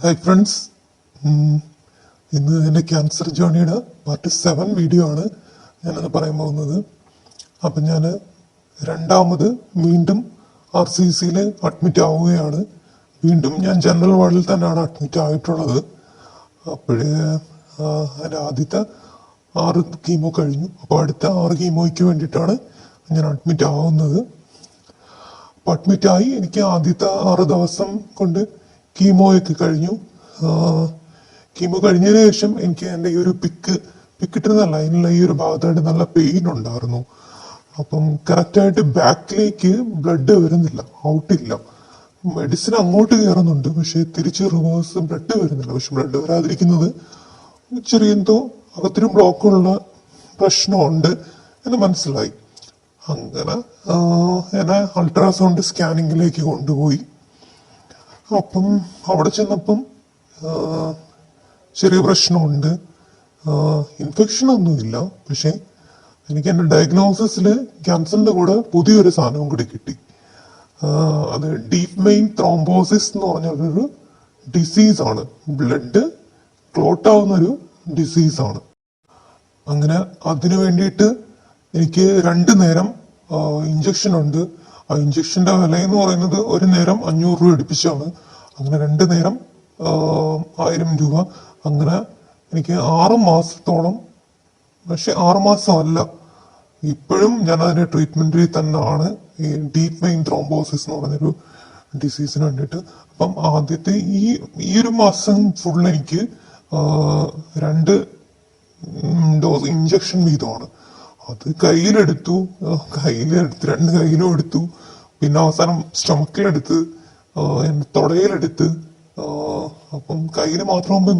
Hi friends, ഇന്ന് എൻ്റെ cancer ജേർണിയുടെ part 7 video ആണ് ഞാനത് പറയാൻ പോകുന്നത്. അപ്പം ഞാൻ രണ്ടാമത് വീണ്ടും RCCയിൽ അഡ്മിറ്റ് ആവുകയാണ്. വീണ്ടും ഞാൻ ജനറൽ വാർഡിൽ തന്നെയാണ് അഡ്മിറ്റ് ആയിട്ടുള്ളത്. അപ്പോഴേ എൻ്റെ ആദ്യത്തെ 6 കീമോ കഴിഞ്ഞു. അപ്പോൾ അടുത്ത 6 കീമോയ്ക്ക് വേണ്ടിയിട്ടാണ് ഞാൻ അഡ്മിറ്റ് ആവുന്നത്. അപ്പോൾ അഡ്മിറ്റായി എനിക്ക് ആദ്യത്തെ 6 ദിവസം കൊണ്ട് കീമോയൊക്കെ കഴിഞ്ഞു. കീമോ കഴിഞ്ഞതിന് ശേഷം എനിക്ക് എൻ്റെ ഈ ഒരു പിക്കിട്ടുന്ന ലൈനിലുള്ള ഈ ഒരു ഭാഗത്തായിട്ട് നല്ല പെയിൻ ഉണ്ടായിരുന്നു. അപ്പം കറക്റ്റായിട്ട് ബാക്കിലേക്ക് ബ്ലഡ് വരുന്നില്ല, ഔട്ടില്ല. മെഡിസിൻ അങ്ങോട്ട് കയറുന്നുണ്ട്, പക്ഷെ തിരിച്ച് റിവേഴ്സ് ബ്ലഡ് വരുന്നില്ല. പക്ഷെ ബ്ലഡ് വരാതിരിക്കുന്നത് ചെറിയ എന്തോ അകത്തൊരു ബ്ലോക്കുള്ള പ്രശ്നമുണ്ട് എന്ന് മനസ്സിലായി. അങ്ങനെ എന്നെ അൾട്രാസൗണ്ട് സ്കാനിങ്ങിലേക്ക് കൊണ്ടുപോയി. അപ്പം അവിടെ ചെന്നപ്പം ചെറിയ പ്രശ്നമുണ്ട്. ഇൻഫെക്ഷൻ ഒന്നുമില്ല, പക്ഷെ എനിക്ക് എൻ്റെ ഡയഗ്നോസിസിൽ ക്യാൻസറിൻ്റെ കൂടെ പുതിയൊരു സാധനവും കൂടി കിട്ടി. അത് ഡീപ്പ് വെയിൻ ത്രോംബോസിസ് എന്ന് പറഞ്ഞൊരു ഡിസീസാണ്. Blood clot ആവുന്നൊരു ഡിസീസാണ്. അങ്ങനെ അതിനു വേണ്ടിയിട്ട് എനിക്ക് 2 നേരം ഇഞ്ചക്ഷൻ ഉണ്ട്. ആ ഇഞ്ചക്ഷന്റെ വില എന്ന് പറയുന്നത് ഒരു നേരം 500 രൂപ അടുപ്പിച്ചാണ്. അങ്ങനെ 2 നേരം 1000 രൂപ. അങ്ങനെ എനിക്ക് 6 മാസത്തോളം, പക്ഷെ 6 മാസമല്ല, ഇപ്പോഴും ഞാൻ അതിന്റെ ട്രീറ്റ്മെന്റിൽ തന്നെയാണ്, ഈ ഡീപ്പ് വെയിൻ ത്രോംബോസിസ് എന്ന് പറഞ്ഞൊരു ഡിസീസിന് വേണ്ടിയിട്ട്. അപ്പം ആദ്യത്തെ ഈ ഒരു മാസം ഫുൾ എനിക്ക് 2 ഡോസ് ഇഞ്ചക്ഷൻ വീതമാണ്. അത് കയ്യിലെടുത്തു, 2 കയ്യിലും എടുത്തു. പിന്നെ അവസാനം സ്റ്റൊമക്കിലെടുത്ത്, തൊടയിലെടുത്ത്. അപ്പം കയ്യിൽ മാത്രമാകുമ്പം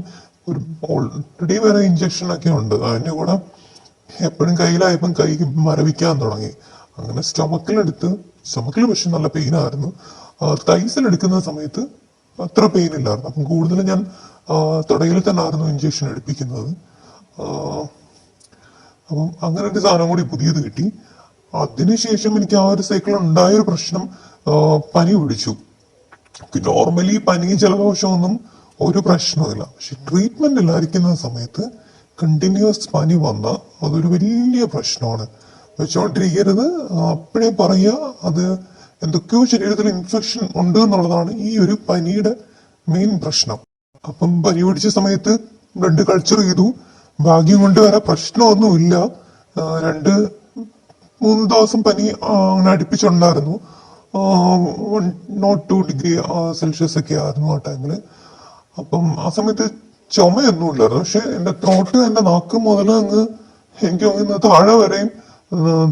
ഒരു ഓൾറെഡി വേറെ ഇഞ്ചക്ഷൻ ഒക്കെ ഉണ്ട്. അതിന്റെ കൂടെ എപ്പോഴും കയ്യിലായപ്പം കൈ മരവിക്കാൻ തുടങ്ങി. അങ്ങനെ സ്റ്റൊമക്കിൽ പക്ഷെ നല്ല പെയിനായിരുന്നു. തൈസിലെടുക്കുന്ന സമയത്ത് അത്ര പെയിൻ ഇല്ലായിരുന്നു. അപ്പം കൂടുതലും ഞാൻ തൊടയിൽ തന്നെ ആയിരുന്നു ഇഞ്ചക്ഷൻ എടുപ്പിക്കുന്നത്. അപ്പം അങ്ങനെ ഒരു സാധനം കൂടി പുതിയത് കിട്ടി. അതിനുശേഷം എനിക്ക് ആ ഒരു സൈക്കിൾ ഉണ്ടായൊരു പ്രശ്നം, പനി പിടിച്ചു. നോർമലി പനി ജലദോഷമൊന്നും ഒരു പ്രശ്നമില്ല, പക്ഷെ ട്രീറ്റ്മെന്റിലായിരിക്കുന്ന സമയത്ത് കണ്ടിന്യൂസ് പനി വന്നാൽ അതൊരു വലിയ പ്രശ്നമാണ്. വെച്ചോണ്ടിരിക്കരുത്, അപ്പോഴേ പറയുക അത് എന്തൊക്കെയോ ശരീരത്തിൽ ഇൻഫെക്ഷൻ ഉണ്ട് എന്നുള്ളതാണ് ഈ ഒരു പനിയുടെ മെയിൻ പ്രശ്നം. അപ്പം പനി പിടിച്ച സമയത്ത് ബ്ലഡ് കൾച്ചർ ചെയ്തു. ഭാഗ്യം കൊണ്ട് വേറെ പ്രശ്നമൊന്നുമില്ല. 2-3 ദിവസം പനി അങ്ങനെ അടുപ്പിച്ചുണ്ടായിരുന്നു. 1-2 ഡിഗ്രി സെൽഷ്യസ് ഒക്കെ ആയിരുന്നു ആ ടൈമില്. അപ്പം ആ സമയത്ത് ചുമയൊന്നും ഇല്ലായിരുന്നു, പക്ഷെ എന്റെ ത്രോട്ട്, എന്റെ നാക്ക് മുതൽ അങ്ങ് എനിക്ക് തോന്നുന്നു താഴെ വരെയും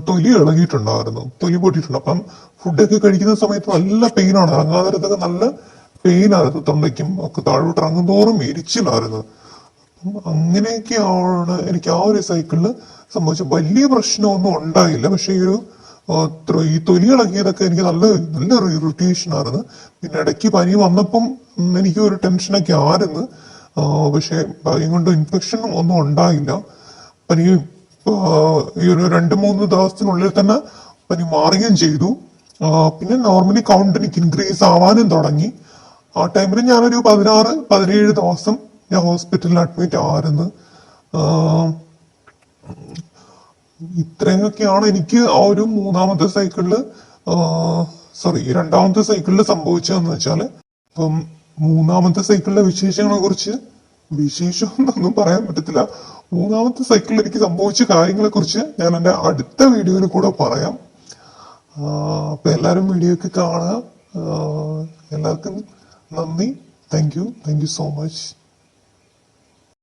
തൊലി ഇളകിയിട്ടുണ്ടായിരുന്നു, തൊലി പൊട്ടിയിട്ടുണ്ട്. അപ്പം ഫുഡൊക്കെ കഴിക്കുന്ന സമയത്ത് നല്ല പെയിനാണ്, ഇറങ്ങാതിരത്തൊക്കെ നല്ല പെയിനായിരുന്നു. തൊണ്ടയ്ക്കും ഒക്കെ താഴോട്ട് ഇറങ്ങുന്തോറും എരിച്ചിലായിരുന്നു. അങ്ങനെയൊക്കെയാണ് എനിക്ക് ആ ഒരു സൈക്കിളില് സംഭവിച്ച. വലിയ പ്രശ്നമൊന്നും ഉണ്ടായില്ല, പക്ഷെ ഈ തൊലി ഇളകിയതൊക്കെ എനിക്ക് നല്ലൊരു ഇറിറ്റേഷൻ ആയിരുന്നു. പിന്നെ ഇടയ്ക്ക് പനി വന്നപ്പം എനിക്ക് ഒരു ടെൻഷനൊക്കെ ആയിരുന്നു, പക്ഷെ പനി കൊണ്ട് ഇൻഫെക്ഷനും ഒന്നും ഉണ്ടായില്ല. പനി ഈ ഒരു 2-3 ദിവസത്തിനുള്ളിൽ തന്നെ പനി മാറുകയും ചെയ്തു. പിന്നെ നോർമലി കൗണ്ട് എനിക്ക് ഇൻക്രീസ് ആവാനും തുടങ്ങി. ആ ടൈമിൽ ഞാനൊരു 16-17 ദിവസം ഞാൻ ഹോസ്പിറ്റലിൽ അഡ്മിറ്റ് ആയിരുന്നു. ഇത്രയൊക്കെയാണ് എനിക്ക് ആ ഒരു രണ്ടാമത്തെ സൈക്കിളില് സംഭവിച്ചതെന്ന് വെച്ചാല്. ഇപ്പം 3ാമത്തെ സൈക്കിളിലെ വിശേഷങ്ങളെ കുറിച്ച് വിശേഷമൊന്നും പറയാൻ പറ്റത്തില്ല. 3ാമത്തെ സൈക്കിളിൽ എനിക്ക് സംഭവിച്ച കാര്യങ്ങളെ കുറിച്ച് ഞാൻ എൻ്റെ അടുത്ത വീഡിയോയിൽ കൂടെ പറയാം. അപ്പൊ എല്ലാരും വീഡിയോ ഒക്കെ കാണുക. എല്ലാവർക്കും നന്ദി. Thank you so much.